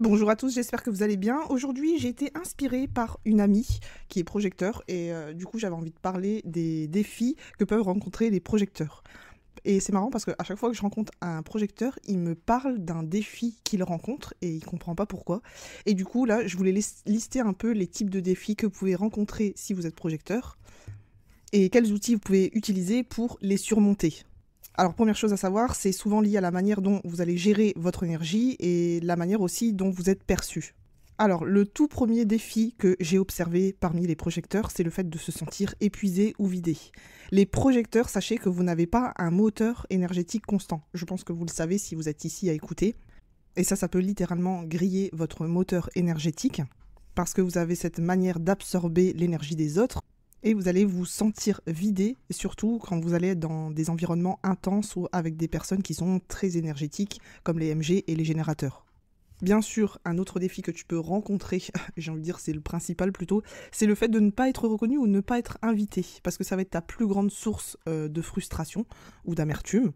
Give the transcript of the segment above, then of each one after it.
Bonjour à tous, j'espère que vous allez bien. Aujourd'hui, j'ai été inspirée par une amie qui est projecteur et du coup, j'avais envie de parler des défis que peuvent rencontrer les projecteurs. Et c'est marrant parce qu'à chaque fois que je rencontre un projecteur, il me parle d'un défi qu'il rencontre et il comprend pas pourquoi. Et du coup, là, je voulais lister un peu les types de défis que vous pouvez rencontrer si vous êtes projecteur et quels outils vous pouvez utiliser pour les surmonter. Alors, première chose à savoir, c'est souvent lié à la manière dont vous allez gérer votre énergie et la manière aussi dont vous êtes perçu. Alors, le tout premier défi que j'ai observé parmi les projecteurs, c'est le fait de se sentir épuisé ou vidé. Les projecteurs, sachez que vous n'avez pas un moteur énergétique constant. Je pense que vous le savez si vous êtes ici à écouter. Et ça peut littéralement griller votre moteur énergétique parce que vous avez cette manière d'absorber l'énergie des autres et vous allez vous sentir vidé, surtout quand vous allez être dans des environnements intenses ou avec des personnes qui sont très énergétiques, comme les MG et les générateurs. Bien sûr, un autre défi que tu peux rencontrer, j'ai envie de dire c'est le principal plutôt, c'est le fait de ne pas être reconnu ou ne pas être invité, parce que ça va être ta plus grande source de frustration ou d'amertume,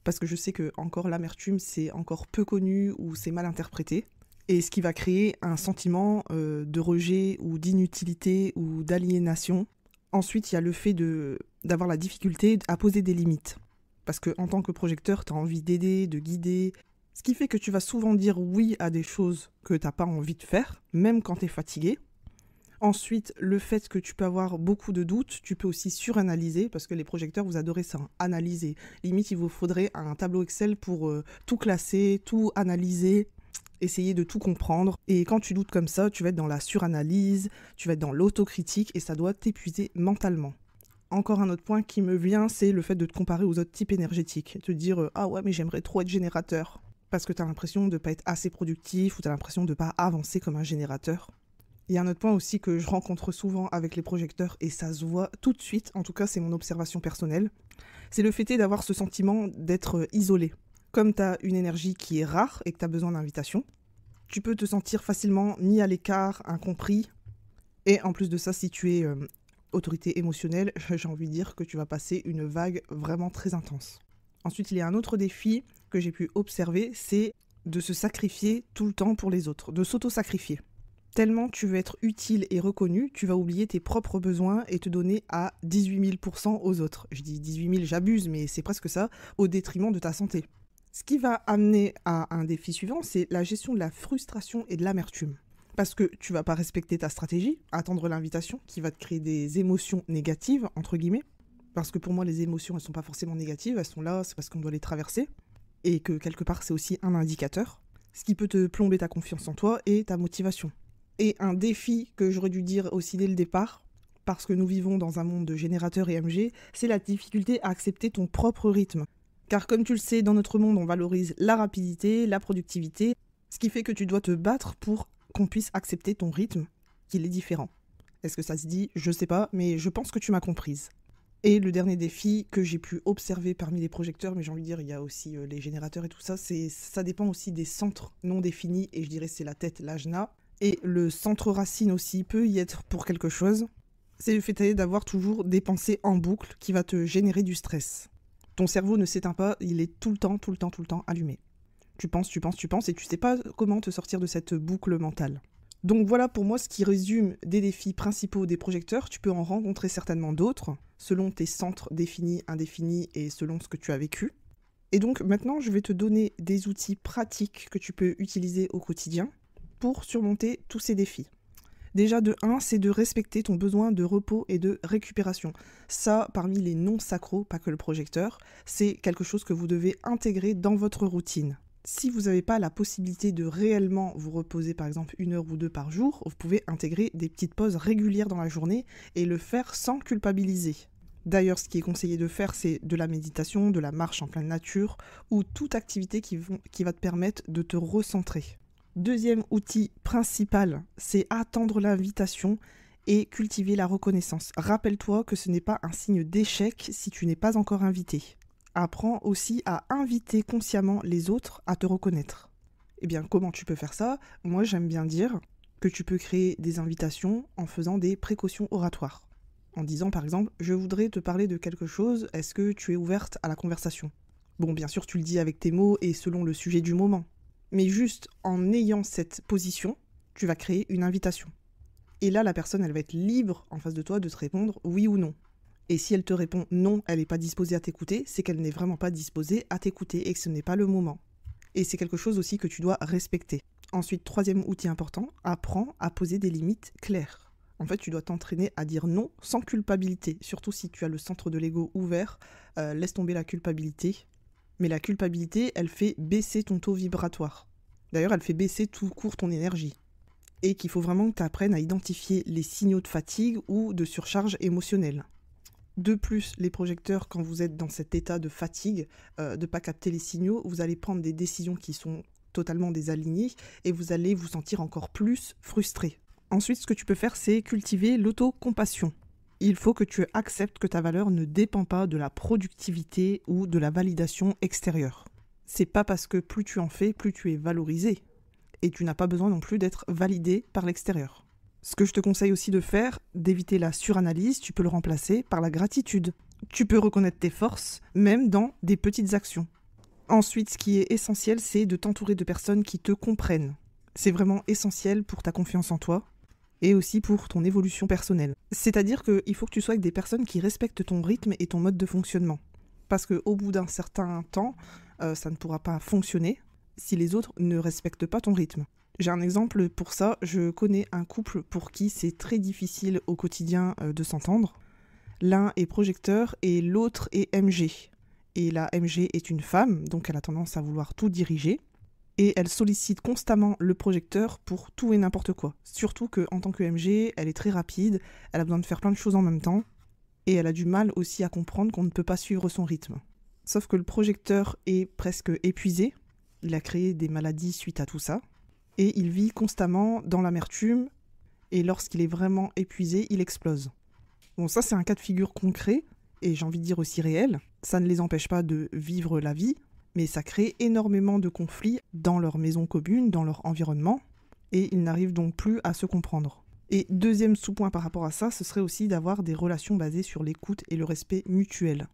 parce que je sais que encore l'amertume c'est encore peu connu ou c'est mal interprété, et ce qui va créer un sentiment de rejet ou d'inutilité ou d'aliénation. Ensuite, il y a le fait d'avoir la difficulté à poser des limites. Parce qu'en tant que projecteur, tu as envie d'aider, de guider. Ce qui fait que tu vas souvent dire oui à des choses que tu n'as pas envie de faire, même quand tu es fatigué. Ensuite, le fait que tu peux avoir beaucoup de doutes, tu peux aussi suranalyser, parce que les projecteurs, vous adorez ça, hein, analyser. Limite, il vous faudrait un tableau Excel pour tout classer, tout analyser, essayer de tout comprendre. Et quand tu doutes comme ça, tu vas être dans la suranalyse, tu vas être dans l'autocritique et ça doit t'épuiser mentalement. Encore un autre point qui me vient, c'est le fait de te comparer aux autres types énergétiques. Te dire ah ouais, mais j'aimerais trop être générateur. Parce que tu as l'impression de ne pas être assez productif ou tu as l'impression de ne pas avancer comme un générateur. Il y a un autre point aussi que je rencontre souvent avec les projecteurs et ça se voit tout de suite, en tout cas c'est mon observation personnelle, c'est le fait d'avoir ce sentiment d'être isolé. Comme tu as une énergie qui est rare et que tu as besoin d'invitation, tu peux te sentir facilement mis à l'écart, incompris. Et en plus de ça, si tu es autorité émotionnelle, j'ai envie de dire que tu vas passer une vague vraiment très intense. Ensuite, il y a un autre défi que j'ai pu observer, c'est de se sacrifier tout le temps pour les autres, de s'auto-sacrifier. Tellement tu veux être utile et reconnu, tu vas oublier tes propres besoins et te donner à 18 000% aux autres. Je dis 18 000, j'abuse, mais c'est presque ça, au détriment de ta santé. Ce qui va amener à un défi suivant, c'est la gestion de la frustration et de l'amertume. Parce que tu vas pas respecter ta stratégie, attendre l'invitation, qui va te créer des émotions négatives, entre guillemets. Parce que pour moi, les émotions, elles sont pas forcément négatives, elles sont là, c'est parce qu'on doit les traverser. Et que quelque part, c'est aussi un indicateur. Ce qui peut te plomber ta confiance en toi et ta motivation. Et un défi que j'aurais dû dire aussi dès le départ, parce que nous vivons dans un monde de générateurs et MG, c'est la difficulté à accepter ton propre rythme. Car comme tu le sais, dans notre monde, on valorise la rapidité, la productivité, ce qui fait que tu dois te battre pour qu'on puisse accepter ton rythme, qu'il est différent. Est-ce que ça se dit? Je sais pas, mais je pense que tu m'as comprise. Et le dernier défi que j'ai pu observer parmi les projecteurs, mais j'ai envie de dire, il y a aussi les générateurs et tout ça, ça dépend aussi des centres non définis, et je dirais c'est la tête, l'ajna, et le centre racine aussi peut y être pour quelque chose. C'est le fait d'avoir toujours des pensées en boucle qui va te générer du stress. Ton cerveau ne s'éteint pas, il est tout le temps allumé. Tu penses et tu sais pas comment te sortir de cette boucle mentale. Donc voilà pour moi ce qui résume des défis principaux des projecteurs. Tu peux en rencontrer certainement d'autres, selon tes centres définis, indéfinis et selon ce que tu as vécu. Et donc maintenant je vais te donner des outils pratiques que tu peux utiliser au quotidien pour surmonter tous ces défis. Déjà de 1, c'est de respecter ton besoin de repos et de récupération. Ça, parmi les non-sacros, pas que le projecteur, c'est quelque chose que vous devez intégrer dans votre routine. Si vous n'avez pas la possibilité de réellement vous reposer par exemple 1 heure ou 2 par jour, vous pouvez intégrer des petites pauses régulières dans la journée et le faire sans culpabiliser. D'ailleurs, ce qui est conseillé de faire, c'est de la méditation, de la marche en pleine nature ou toute activité qui va te permettre de te recentrer. Deuxième outil principal, c'est attendre l'invitation et cultiver la reconnaissance. Rappelle-toi que ce n'est pas un signe d'échec si tu n'es pas encore invité. Apprends aussi à inviter consciemment les autres à te reconnaître. Eh bien, comment tu peux faire ça? Moi, j'aime bien dire que tu peux créer des invitations en faisant des précautions oratoires. En disant par exemple, je voudrais te parler de quelque chose, est-ce que tu es ouverte à la conversation? Bon, bien sûr, tu le dis avec tes mots et selon le sujet du moment. Mais juste en ayant cette position, tu vas créer une invitation. Et là, la personne, elle va être libre en face de toi de te répondre oui ou non. Et si elle te répond non, elle n'est pas disposée à t'écouter, c'est qu'elle n'est vraiment pas disposée à t'écouter et que ce n'est pas le moment. Et c'est quelque chose aussi que tu dois respecter. Ensuite, troisième outil important, apprends à poser des limites claires. En fait, tu dois t'entraîner à dire non sans culpabilité. Surtout si tu as le centre de l'ego ouvert, laisse tomber la culpabilité. Mais la culpabilité, elle fait baisser ton taux vibratoire. D'ailleurs, elle fait baisser tout court ton énergie. Et qu'il faut vraiment que tu apprennes à identifier les signaux de fatigue ou de surcharge émotionnelle. De plus, les projecteurs, quand vous êtes dans cet état de fatigue, de ne pas capter les signaux, vous allez prendre des décisions qui sont totalement désalignées et vous allez vous sentir encore plus frustré. Ensuite, ce que tu peux faire, c'est cultiver l'autocompassion. Il faut que tu acceptes que ta valeur ne dépend pas de la productivité ou de la validation extérieure. C'est pas parce que plus tu en fais, plus tu es valorisé. Et tu n'as pas besoin non plus d'être validé par l'extérieur. Ce que je te conseille aussi de faire, d'éviter la suranalyse, tu peux le remplacer par la gratitude. Tu peux reconnaître tes forces, même dans des petites actions. Ensuite, ce qui est essentiel, c'est de t'entourer de personnes qui te comprennent. C'est vraiment essentiel pour ta confiance en toi et aussi pour ton évolution personnelle. C'est-à-dire qu'il faut que tu sois avec des personnes qui respectent ton rythme et ton mode de fonctionnement. Parce qu'au bout d'un certain temps, ça ne pourra pas fonctionner si les autres ne respectent pas ton rythme. J'ai un exemple pour ça, je connais un couple pour qui c'est très difficile au quotidien de s'entendre. L'un est projecteur et l'autre est MG. Et la MG est une femme, donc elle a tendance à vouloir tout diriger. Et elle sollicite constamment le projecteur pour tout et n'importe quoi. Surtout qu'en tant que MG, elle est très rapide, elle a besoin de faire plein de choses en même temps. Et elle a du mal aussi à comprendre qu'on ne peut pas suivre son rythme. Sauf que le projecteur est presque épuisé. Il a créé des maladies suite à tout ça. Et il vit constamment dans l'amertume, et lorsqu'il est vraiment épuisé, il explose. Bon, ça c'est un cas de figure concret, et j'ai envie de dire aussi réel. Ça ne les empêche pas de vivre la vie, mais ça crée énormément de conflits dans leur maison commune, dans leur environnement, et ils n'arrivent donc plus à se comprendre. Et deuxième sous-point par rapport à ça, ce serait aussi d'avoir des relations basées sur l'écoute et le respect mutuel.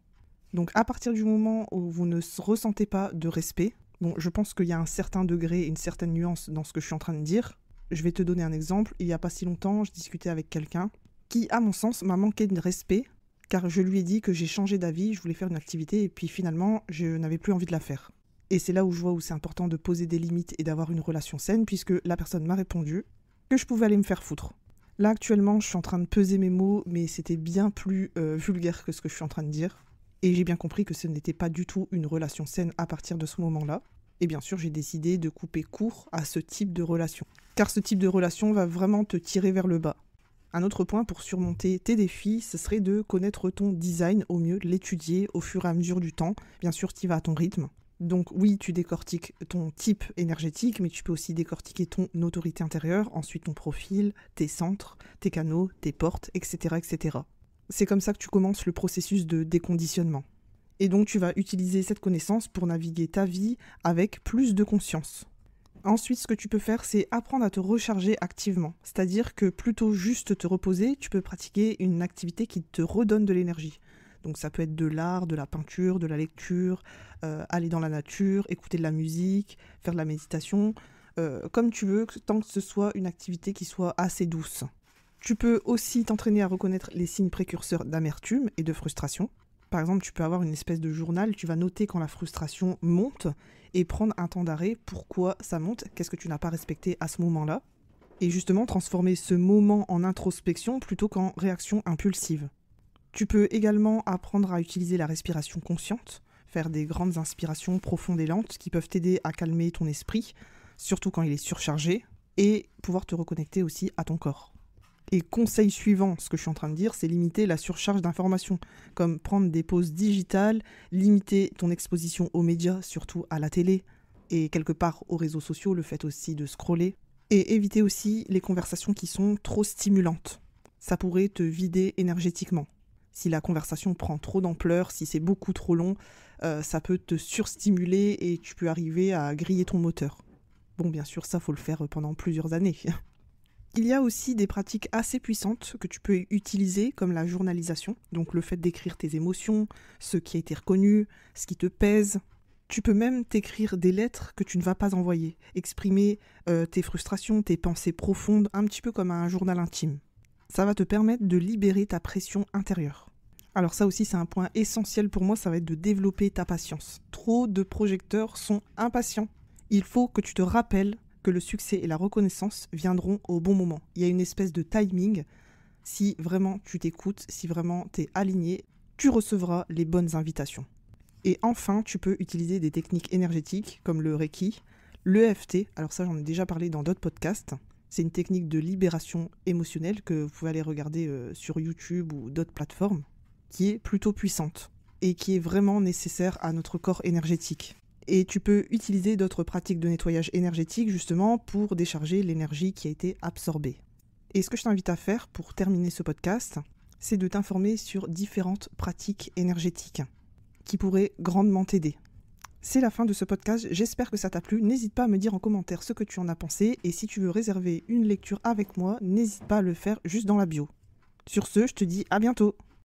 Donc à partir du moment où vous ne ressentez pas de respect, bon, je pense qu'il y a un certain degré, une certaine nuance dans ce que je suis en train de dire. Je vais te donner un exemple. Il n'y a pas si longtemps, je discutais avec quelqu'un qui, à mon sens, m'a manqué de respect, car je lui ai dit que j'ai changé d'avis, je voulais faire une activité, et puis finalement, je n'avais plus envie de la faire. Et c'est là où je vois où c'est important de poser des limites et d'avoir une relation saine, puisque la personne m'a répondu que je pouvais aller me faire foutre. Là, actuellement, je suis en train de peser mes mots, mais c'était bien plus vulgaire que ce que je suis en train de dire. Et j'ai bien compris que ce n'était pas du tout une relation saine à partir de ce moment-là. Et bien sûr, j'ai décidé de couper court à ce type de relation. Car ce type de relation va vraiment te tirer vers le bas. Un autre point pour surmonter tes défis, ce serait de connaître ton design au mieux, de l'étudier au fur et à mesure du temps. Bien sûr, tu y vas à ton rythme. Donc oui, tu décortiques ton type énergétique, mais tu peux aussi décortiquer ton autorité intérieure, ensuite ton profil, tes centres, tes canaux, tes portes, etc., etc. C'est comme ça que tu commences le processus de déconditionnement. Et donc tu vas utiliser cette connaissance pour naviguer ta vie avec plus de conscience. Ensuite, ce que tu peux faire, c'est apprendre à te recharger activement. C'est-à-dire que plutôt juste te reposer, tu peux pratiquer une activité qui te redonne de l'énergie. Donc ça peut être de l'art, de la peinture, de la lecture, aller dans la nature, écouter de la musique, faire de la méditation, comme tu veux, tant que ce soit une activité qui soit assez douce. Tu peux aussi t'entraîner à reconnaître les signes précurseurs d'amertume et de frustration. Par exemple, tu peux avoir une espèce de journal, tu vas noter quand la frustration monte et prendre un temps d'arrêt, pourquoi ça monte, qu'est-ce que tu n'as pas respecté à ce moment-là, et justement transformer ce moment en introspection plutôt qu'en réaction impulsive. Tu peux également apprendre à utiliser la respiration consciente, faire des grandes inspirations profondes et lentes qui peuvent t'aider à calmer ton esprit, surtout quand il est surchargé, et pouvoir te reconnecter aussi à ton corps. Et conseil suivant, ce que je suis en train de dire, c'est limiter la surcharge d'informations, comme prendre des pauses digitales, limiter ton exposition aux médias, surtout à la télé, et quelque part aux réseaux sociaux, le fait aussi de scroller, et éviter aussi les conversations qui sont trop stimulantes. Ça pourrait te vider énergétiquement. Si la conversation prend trop d'ampleur, si c'est beaucoup trop long, ça peut te surstimuler et tu peux arriver à griller ton moteur. Bon, bien sûr, ça, faut le faire pendant plusieurs années. Il y a aussi des pratiques assez puissantes que tu peux utiliser, comme la journalisation, donc le fait d'écrire tes émotions, ce qui a été reconnu, ce qui te pèse. Tu peux même t'écrire des lettres que tu ne vas pas envoyer, exprimer tes frustrations, tes pensées profondes, un petit peu comme un journal intime. Ça va te permettre de libérer ta pression intérieure. Alors ça aussi, c'est un point essentiel pour moi, ça va être de développer ta patience. Trop de projecteurs sont impatients. Il faut que tu te rappelles que le succès et la reconnaissance viendront au bon moment. Il y a une espèce de timing. Si vraiment tu t'écoutes, si vraiment tu es aligné, tu recevras les bonnes invitations. Et enfin, tu peux utiliser des techniques énergétiques comme le Reiki, l'EFT. Alors ça, j'en ai déjà parlé dans d'autres podcasts. C'est une technique de libération émotionnelle que vous pouvez aller regarder sur YouTube ou d'autres plateformes, qui est plutôt puissante et qui est vraiment nécessaire à notre corps énergétique. Et tu peux utiliser d'autres pratiques de nettoyage énergétique justement pour décharger l'énergie qui a été absorbée. Et ce que je t'invite à faire pour terminer ce podcast, c'est de t'informer sur différentes pratiques énergétiques qui pourraient grandement t'aider. C'est la fin de ce podcast, j'espère que ça t'a plu. N'hésite pas à me dire en commentaire ce que tu en as pensé et si tu veux réserver une lecture avec moi, n'hésite pas à le faire juste dans la bio. Sur ce, je te dis à bientôt.